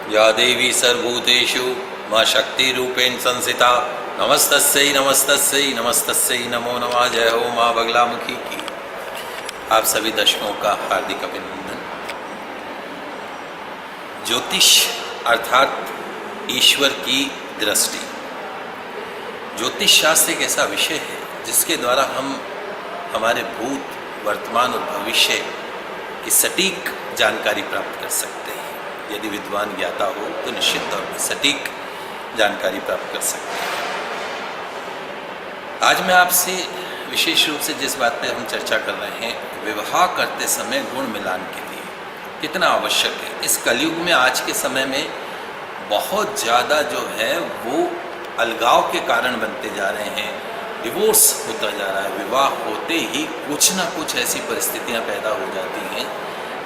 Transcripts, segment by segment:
या देवी सर्वभूतेषु मां शक्तिरूपेण संस्थिता नमस्तस्यै नमस्तस्यै नमस्तस्यै नमो नमः। जय हो मां बगलामुखी की। आप सभी दर्शकों का हार्दिक अभिनंदन। ज्योतिष अर्थात ईश्वर की दृष्टि। ज्योतिष शास्त्र एक ऐसा विषय है जिसके द्वारा हम हमारे भूत, वर्तमान और भविष्य की सटीक जानकारी प्राप्त कर सकते हैं। यदि विद्वान ज्ञाता हो तो निश्चित तौर पर सटीक जानकारी प्राप्त कर सकते हैं। आज मैं आपसे विशेष रूप से जिस बात पे हम चर्चा कर रहे हैं, विवाह करते समय गुण मिलान के लिए कितना आवश्यक है। इस कलयुग में आज के समय में बहुत ज़्यादा जो है वो अलगाव के कारण बनते जा रहे हैं, डिवोर्स होता जा रहा है। विवाह होते ही कुछ ना कुछ ऐसी परिस्थितियां पैदा हो जाती हैं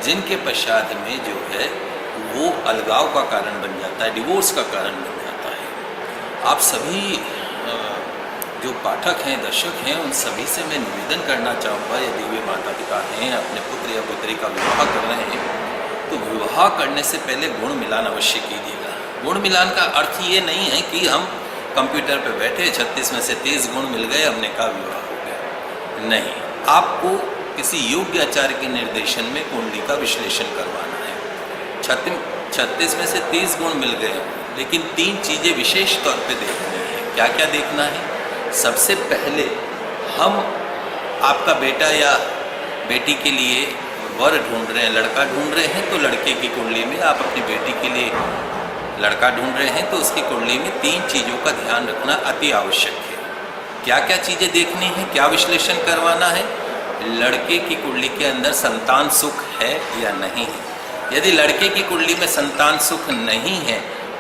जिनके पश्चात में जो है वो अलगाव का कारण बन जाता है, डिवोर्स का कारण बन जाता है। आप सभी जो पाठक हैं, दर्शक हैं, उन सभी से मैं निवेदन करना चाहूँगा, यदि वे माता पिता हैं, अपने पुत्र या पुत्री का विवाह कर रहे हैं तो विवाह करने से पहले गुण मिलान अवश्य कीजिएगा। गुण मिलान का अर्थ ये नहीं है कि हम कंप्यूटर पे बैठे 36 में से 30 गुण मिल गए, हमने कहा विवाह हो गया। नहीं, आपको किसी योग्य आचार्य के निर्देशन में कुंडली का विश्लेषण करवाना है। 36 में से 30 गुण मिल गए, लेकिन 3 चीज़ें विशेष तौर पे देखनी है। क्या क्या देखना है? सबसे पहले हम आपका बेटा या बेटी के लिए वर ढूंढ रहे हैं, लड़का ढूंढ रहे हैं, तो लड़के की कुंडली में, आप अपनी बेटी के लिए लड़का ढूंढ रहे हैं तो उसकी कुंडली में 3 चीज़ों का ध्यान रखना अति आवश्यक है। क्या क्या चीज़ें देखनी है, क्या विश्लेषण करवाना है? लड़के की कुंडली के अंदर संतान सुख है या नहीं है। यदि लड़के की कुंडली में संतान सुख नहीं है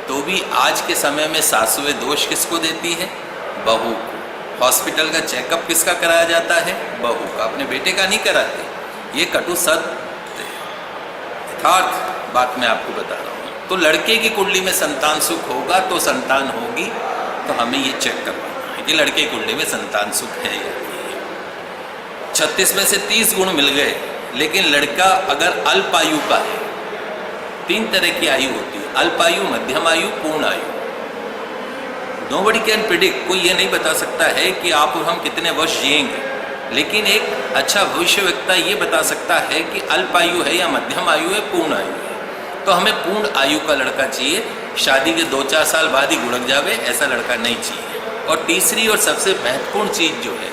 तो भी आज के समय में सासुएं दोष किसको देती है? बहू को। हॉस्पिटल का चेकअप किसका कराया जाता है? बहू का। अपने बेटे का नहीं कराते। ये कटु सत्य यथार्थ बात मैं आपको बता रहा हूँ। तो लड़के की कुंडली में संतान सुख होगा तो संतान होगी, तो हमें ये चेक करवाना है कि लड़के की कुंडली में संतान सुख है या नहीं है। 36 में से 30 गुण मिल गए, लेकिन लड़का अगर अल्पायु का है, 3 तरह की आयु होती है, अल्पायु, मध्यम आयु, पूर्ण आयु। नोबडी कैन प्रिडिक्ट, कोई ये नहीं बता सकता है कि आप और हम कितने वर्ष जिएंगे, लेकिन एक अच्छा भविष्यवक्ता ये बता सकता है कि अल्पायु है या मध्यम आयु है, पूर्ण आयु है। तो हमें पूर्ण आयु का लड़का चाहिए। शादी के 2-4 साल बाद ही गुड़क जावे ऐसा लड़का नहीं चाहिए। और तीसरी और सबसे महत्वपूर्ण चीज़ जो है,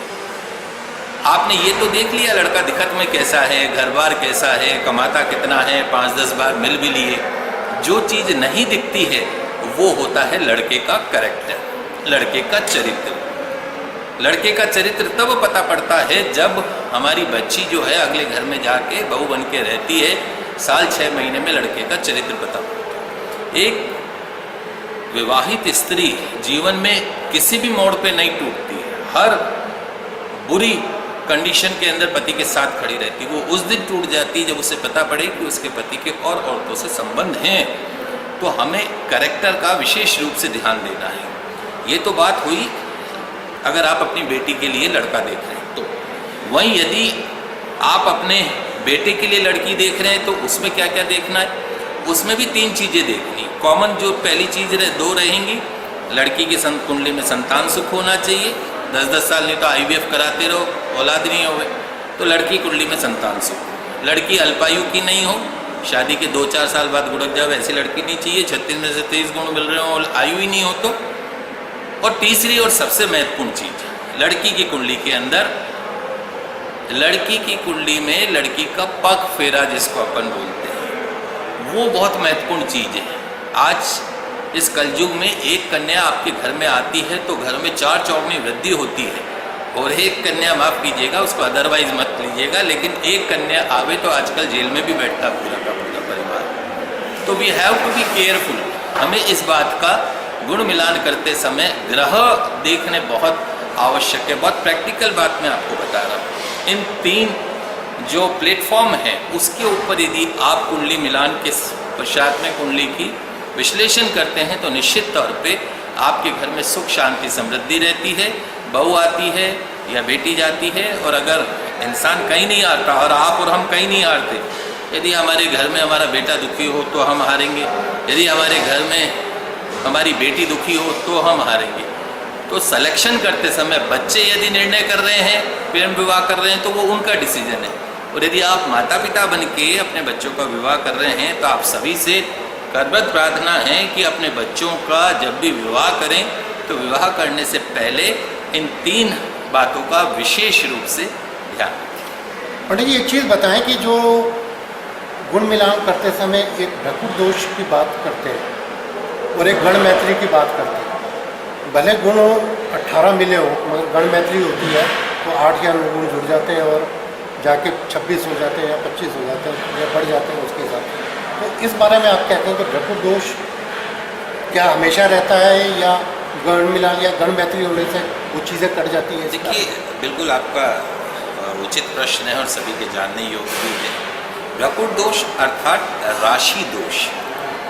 आपने ये तो देख लिया लड़का दिखत में कैसा है, घर बार कैसा है, कमाता कितना है, 5-10 बार मिल भी लिए। जो चीज़ नहीं दिखती है वो होता है लड़के का कैरेक्टर, लड़के का चरित्र। लड़के का चरित्र तब पता पड़ता है जब हमारी बच्ची जो है अगले घर में जाके बहू बन के रहती है, साल 6 महीने में लड़के का चरित्र पता पड़ता है। एक विवाहित स्त्री जीवन में किसी भी मोड़ पे नहीं टूटती है, हर बुरी कंडीशन के अंदर पति के साथ खड़ी रहती। वो उस दिन टूट जाती जब उसे पता पड़े कि उसके पति के और औरतों से संबंध हैं। तो हमें कैरेक्टर का विशेष रूप से ध्यान देना है। ये तो बात हुई अगर आप अपनी बेटी के लिए लड़का देख रहे हैं। तो वहीं यदि आप अपने बेटे के लिए लड़की देख रहे हैं तो उसमें क्या क्या देखना है? उसमें भी 3 चीज़ें देखनी। कॉमन जो पहली चीज़ 2 रहेंगी, लड़की की कुंडली में संतान सुख होना चाहिए। 10-10 साल नहीं तो IVF कराते रहो, औलाद नहीं होवे, तो लड़की कुंडली में संतान सुख। लड़की अल्पायु की नहीं हो, शादी के 2-4 साल बाद गुड़क जाए ऐसी लड़की नहीं चाहिए। 36 में से 30 गुण मिल रहे हो और आयु ही नहीं हो तो। और तीसरी और सबसे महत्वपूर्ण चीज़, लड़की की कुंडली के अंदर, लड़की की कुंडली में लड़की का पग फेरा जिसको अपन बोलते हैं, वो बहुत महत्वपूर्ण चीज़ है। आज इस कलयुग में एक कन्या आपके घर में आती है तो घर में 4 चौगुनी वृद्धि होती है। और एक कन्या, माफ़ कीजिएगा, उसको अदरवाइज मत लीजिएगा, लेकिन एक कन्या आवे तो आजकल जेल में भी बैठता पूरा का पूरा परिवार। तो we have to be careful. हमें इस बात का गुण मिलान करते समय ग्रह देखने बहुत आवश्यक है। बहुत प्रैक्टिकल बात मैं आपको बता रहा हूँ। इन 3 जो प्लेटफॉर्म है उसके ऊपर यदि आप कुंडली मिलान के पश्चात में कुंडली की विश्लेषण करते हैं तो निश्चित तौर पे आपके घर में सुख शांति समृद्धि रहती है। बहू आती है या बेटी जाती है, और अगर इंसान कहीं नहीं आता और आप और हम कहीं नहीं आते यदि हमारे घर में हमारा बेटा दुखी हो तो हम हारेंगे, यदि हमारे घर में हमारी बेटी दुखी हो तो हम हारेंगे। तो सिलेक्शन करते समय बच्चे यदि निर्णय कर रहे हैं, प्रेम विवाह कर रहे हैं, तो वो उनका डिसीजन है। और यदि आप माता पिता बन के अपने बच्चों का विवाह कर रहे हैं तो आप सभी से करबद्ध प्रार्थना है कि अपने बच्चों का जब भी विवाह करें तो विवाह करने से पहले इन 3 बातों का विशेष रूप से ध्यान रखें। पंडित जी, एक चीज़ बताएं कि जो गुण मिलान करते समय एक भ्रकुट दोष की बात करते हैं और एक गण मैत्री की बात करते हैं। भले गुण 18 मिले हो, मगर गण मैत्री होती है तो 8 या 9 गुण जुड़ जाते हैं और जाके 26 हो जाते हैं या 25 हो जाते हैं या बढ़ जाते हैं उसके हिसाब से। तो इस बारे में आप कहते हैं कि भ्रकुट दोष क्या हमेशा रहता है या गण मिलान या गण मैत्री होने से वो चीज़ें कट जाती हैं? देखिए, बिल्कुल आपका उचित प्रश्न है और सभी के जानने योग्य भी है। भ्रकुट दोष अर्थात राशि दोष।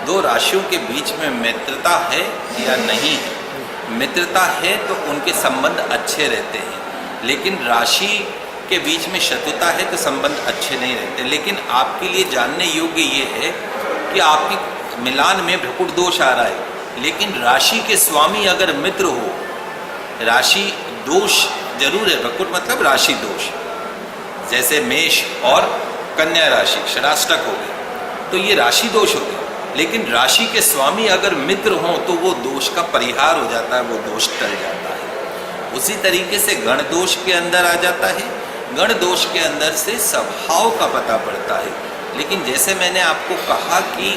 2 राशियों के बीच में मित्रता है या नहीं है। मित्रता है तो उनके संबंध अच्छे रहते हैं, लेकिन राशि के बीच में शत्रुता है तो संबंध अच्छे नहीं रहते। लेकिन आपके लिए जानने योग्य ये है कि आपके मिलान में भ्रकुट दोष आ रहा है, लेकिन राशि के स्वामी अगर मित्र हो, राशि दोष जरूर है। भ्रकुट मतलब राशि दोष, जैसे मेष और कन्या राशि षडाष्टक हो गए तो ये राशि दोष हो गया। लेकिन राशि के स्वामी अगर मित्र हों तो वो दोष का परिहार हो जाता है, वो दोष टल जाता है। उसी तरीके से गण दोष के अंदर आ जाता है। गण दोष के अंदर से स्वभाव का पता पड़ता है। लेकिन जैसे मैंने आपको कहा कि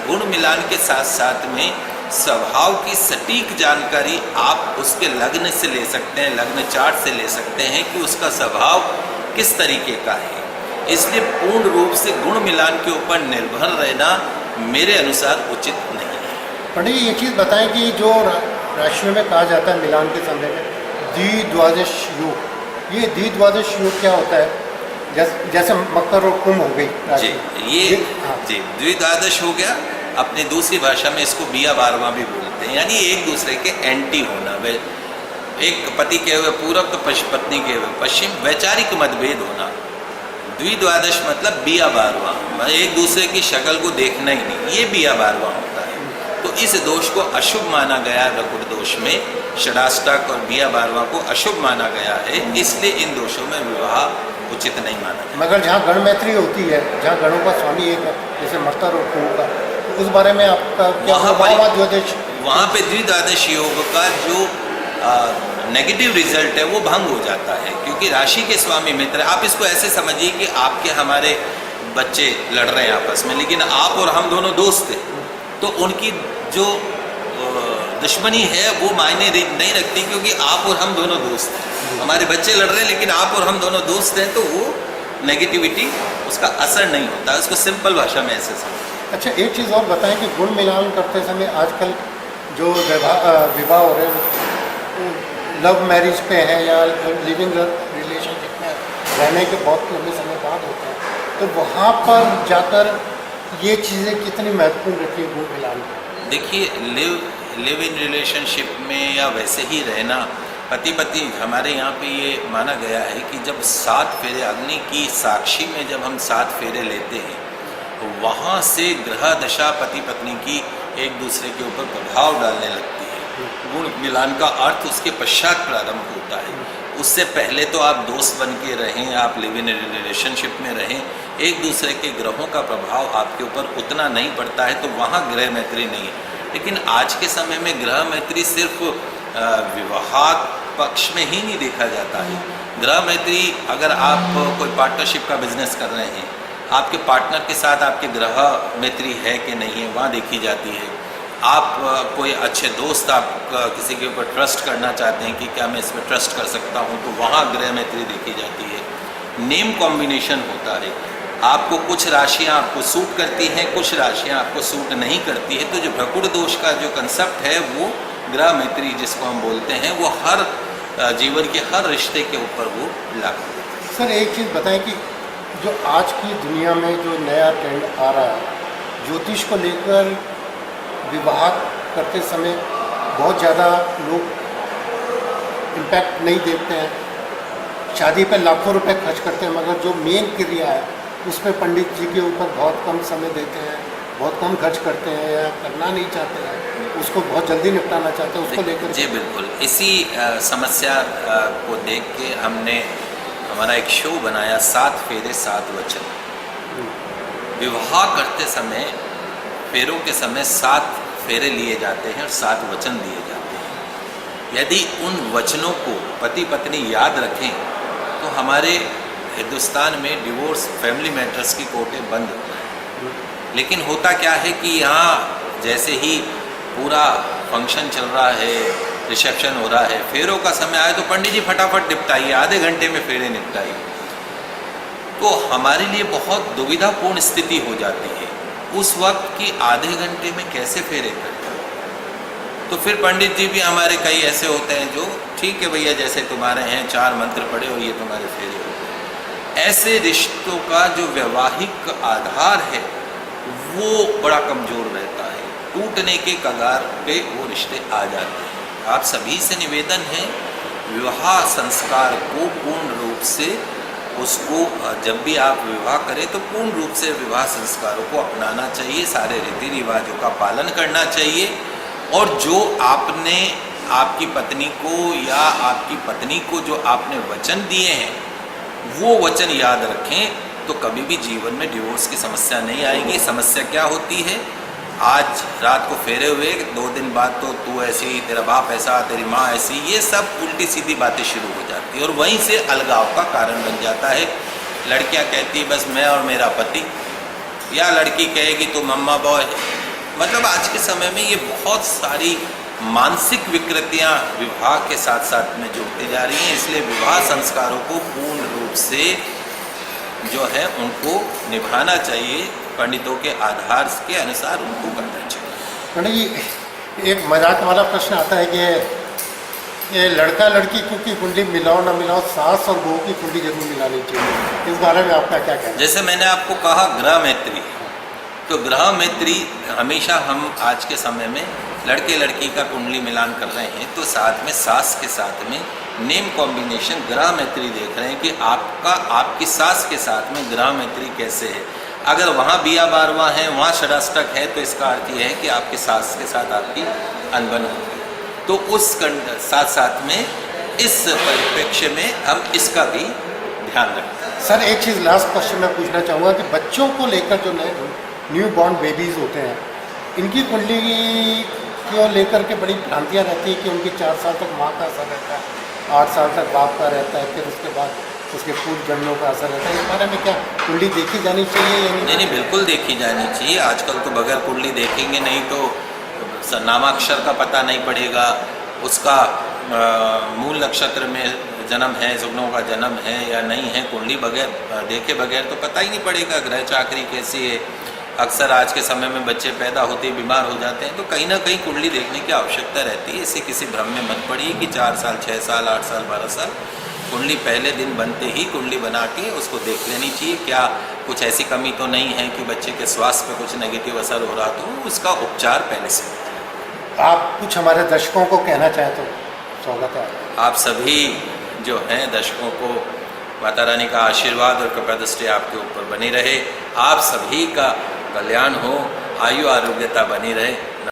गुण मिलान के साथ साथ में स्वभाव की सटीक जानकारी आप उसके लग्न से ले सकते हैं, लग्न चार्ट से ले सकते हैं कि उसका स्वभाव किस तरीके का है। इसलिए पूर्ण रूप से गुण मिलान के ऊपर निर्भर रहना मेरे अनुसार उचित नहीं है। पंडित जी, ये चीज़ बताएं कि जो राशियों में कहा जाता है मिलान के समय में द्विद्वादश योग, ये द्विद्वादश योग क्या होता है? जैसे मकर और कुंभ हो गई जी, हाँ। जी द्विद्वादश हो गया। अपनी दूसरी भाषा में इसको बिया बारहवां भी बोलते हैं, यानी एक दूसरे के एंटी होना। वे एक पति के हुए पूरब तो पत्नी के हुए पश्चिम, वैचारिक मतभेद होना। द्विद्वादश मतलब बिया बारहवां, एक दूसरे की शक्ल को देखना ही नहीं, ये बिया बारहवां होता है। तो इस दोष को अशुभ माना गया है। भ्रकुट दोष में षडाष्टक और बिया बारहवां को अशुभ माना गया है, इसलिए इन दोषों में विवाह उचित नहीं माना गया। मगर जहाँ गण मैत्री होती है, जहाँ गणों का स्वामी एक है, जैसे मकर और कुंभ का, तो उस बारे में आपका क्या? वहाँ पे द्विद्वादश योग का जो नेगेटिव रिजल्ट है वो भंग हो जाता है, क्योंकि राशि के स्वामी मित्र। आप इसको ऐसे समझिए कि आपके हमारे बच्चे लड़ रहे हैं आपस में, लेकिन आप और हम दोनों दोस्त हैं, तो उनकी जो दुश्मनी है वो मायने नहीं रखती, क्योंकि आप और हम दोनों दोस्त हैं। हमारे बच्चे लड़ रहे हैं लेकिन आप और हम दोनों दोस्त हैं, तो वो नेगेटिविटी उसका असर नहीं होता। उसको सिंपल भाषा में ऐसे समझिए। अच्छा, एक चीज़ और बताएं कि गुण मिलान करते समय आजकल जो विवाह हो रहे हैं लव मैरिज पे है या लिविंग रिलेशनशिप में रहने के बहुत लंबे समय बाद होता है, तो वहाँ पर जाकर ये चीज़ें कितनी महत्वपूर्ण रहती है गुण मिलान में? देखिए, लिव इन रिलेशनशिप में या वैसे ही रहना, पति हमारे यहाँ पे ये माना गया है कि जब 7 फेरे अग्नि की साक्षी में जब हम 7 फेरे लेते हैं, तो वहाँ से ग्रह दशा पति पत्नी की एक दूसरे के ऊपर प्रभाव डालने लगती है। गुण मिलान का अर्थ उसके पश्चात प्रारंभ होता है। उससे पहले तो आप दोस्त बन के रहें, आप लिव इन रिलेशनशिप में रहें, एक दूसरे के ग्रहों का प्रभाव आपके ऊपर उतना नहीं पड़ता है, तो वहाँ ग्रह मैत्री नहीं है। लेकिन आज के समय में ग्रह मैत्री सिर्फ विवाह पक्ष में ही नहीं देखा जाता है। ग्रह मैत्री, अगर आप कोई पार्टनरशिप का बिजनेस कर रहे हैं, आपके पार्टनर के साथ आपके ग्रह मैत्री है कि नहीं है, वहाँ देखी जाती है। आप कोई अच्छे दोस्त, आप किसी के ऊपर ट्रस्ट करना चाहते हैं कि क्या मैं इसमें ट्रस्ट कर सकता हूँ, तो वहाँ ग्रह मैत्री देखी जाती है। नेम कॉम्बिनेशन होता है। आपको कुछ राशियाँ आपको सूट करती हैं, कुछ राशियाँ आपको सूट नहीं करती है। तो जो भ्रकुट दोष का जो कंसेप्ट है वो ग्रह मैत्री जिसको हम बोलते हैं, वो हर जीवन के हर रिश्ते के ऊपर वो लागू होता है। सर, एक चीज़ बताएं कि जो आज की दुनिया में जो नया ट्रेंड आ रहा है, ज्योतिष को लेकर विवाह करते समय बहुत ज़्यादा लोग इम्पैक्ट नहीं देखते हैं। शादी पे लाखों रुपए खर्च करते हैं, मगर जो मेन क्रिया है उस पर पंडित जी के ऊपर बहुत कम समय देते हैं, बहुत कम खर्च करते हैं या करना नहीं चाहते हैं, उसको बहुत जल्दी निपटाना चाहते हैं, उसको लेकर जी बिल्कुल, इसी समस्या को देख के हमने हमारा एक शो बनाया 7 फेरे 7 वचन। विवाह करते समय फेरों के समय 7 फेरे लिए जाते हैं और 7 वचन दिए जाते हैं। यदि उन वचनों को पति पत्नी याद रखें तो हमारे हिंदुस्तान में डिवोर्स फैमिली मैटर्स की कोर्टें बंद हो गए। लेकिन होता क्या है कि यहाँ जैसे ही पूरा फंक्शन चल रहा है, रिसेप्शन हो रहा है, फेरों का समय आए तो पंडित जी फटाफट निपटाइए, आधे घंटे में फेरे निपटाइए। तो हमारे लिए बहुत दुविधापूर्ण स्थिति हो जाती है उस वक्त कि आधे घंटे में कैसे फेरे करें। तो फिर पंडित जी भी हमारे कई ऐसे होते हैं जो ठीक है भैया जैसे तुम्हारे हैं 4 मंत्र पढ़े और ये तुम्हारे फेरे हो गए। ऐसे रिश्तों का जो वैवाहिक आधार है वो बड़ा कमज़ोर रहता है, टूटने के कगार पे वो रिश्ते आ जाते हैं। आप सभी से निवेदन है विवाह संस्कार को पूर्ण रूप से उसको जब भी आप विवाह करें तो पूर्ण रूप से विवाह संस्कारों को अपनाना चाहिए, सारे रीति रिवाजों का पालन करना चाहिए। और जो आपने आपकी पत्नी को या आपकी पत्नी को जो आपने वचन दिए हैं वो वचन याद रखें तो कभी भी जीवन में डिवोर्स की समस्या नहीं आएगी। समस्या क्या होती है, आज रात को फेरे हुए 2 दिन बाद तो तू ऐसी, तेरा बाप ऐसा, तेरी माँ ऐसी, ये सब उल्टी सीधी बातें शुरू हो जाती है और वहीं से अलगाव का कारण बन जाता है। लड़कियां कहती है बस मैं और मेरा पति, या लड़की कहेगी तो मम्मा बॉय। मतलब आज के समय में ये बहुत सारी मानसिक विकृतियां विवाह के साथ साथ में जुड़ती जा रही हैं। इसलिए विवाह संस्कारों को पूर्ण रूप से जो है उनको निभाना चाहिए, पंडितों के आधार के अनुसार उनको करना चाहिए। पंडित जी एक मजाक वाला प्रश्न आता है कि ये लड़का लड़की की कुंडली मिलाओ ना मिलाओ, सास और बहू की कुंडली जरूर मिलानी चाहिए, इस बारे में आपका क्या कहना है? जैसे मैंने आपको कहा ग्रह मैत्री, तो ग्रह मैत्री हमेशा हम आज के समय में लड़के लड़की का कुंडली मिलान कर रहे हैं तो साथ में सास के साथ में नेम कॉम्बिनेशन ग्रह मैत्री देख रहे हैं कि आपकी सास के साथ में ग्रह मैत्री कैसे है। अगर वहाँ बिया बारवा है, वहाँ षडाष्टक है तो इसका अर्थ यह है कि आपकी सास के साथ आपकी अनबन होगी। तो उस साथ साथ में इस परिप्रेक्ष्य में हम इसका भी ध्यान रखते हैं। सर एक चीज़ लास्ट क्वेश्चन मैं पूछना चाहूँगा कि बच्चों को लेकर जो नए न्यू बॉर्न बेबीज़ होते हैं इनकी कुंडली को लेकर के बड़ी भ्रांतियाँ रहती है कि उनकी 4 साल तक माँ का असर रहता है, 8 साल तक बाप का रहता है, फिर उसके बाद उसके पूर्व जन्मों का असर रहता है। इस बारे में क्या कुंडली देखी जानी चाहिए या नहीं? बिल्कुल देखी जानी चाहिए। आजकल तो बगैर कुंडली देखेंगे नहीं तो नामाक्षर का पता नहीं पड़ेगा, उसका मूल नक्षत्र में जन्म है, सुगनों का जन्म है या नहीं है, कुंडली बगैर देखे बगैर तो पता ही नहीं पड़ेगा ग्रह चाकरी कैसी है। अक्सर आज के समय में बच्चे पैदा होते ही बीमार हो जाते हैं तो कहीं ना कहीं कुंडली देखने की आवश्यकता रहती है। इसे किसी भ्रम में मत पड़िए कि 4 साल 6 साल 8 साल 12 साल, कुंडली पहले दिन बनते ही कुंडली बना के उसको देख लेनी चाहिए। क्या कुछ ऐसी कमी तो नहीं है कि बच्चे के स्वास्थ्य पे कुछ नेगेटिव असर हो रहा, तो उसका उपचार पहले से। आप कुछ हमारे दर्शकों को कहना चाहें तो स्वागत है। आप सभी जो हैं दर्शकों को माता रानी का आशीर्वाद और कृपा दृष्टि आपके ऊपर बनी रहे, आप सभी का कल्याण हो, आयु आरोग्यता बनी रहे।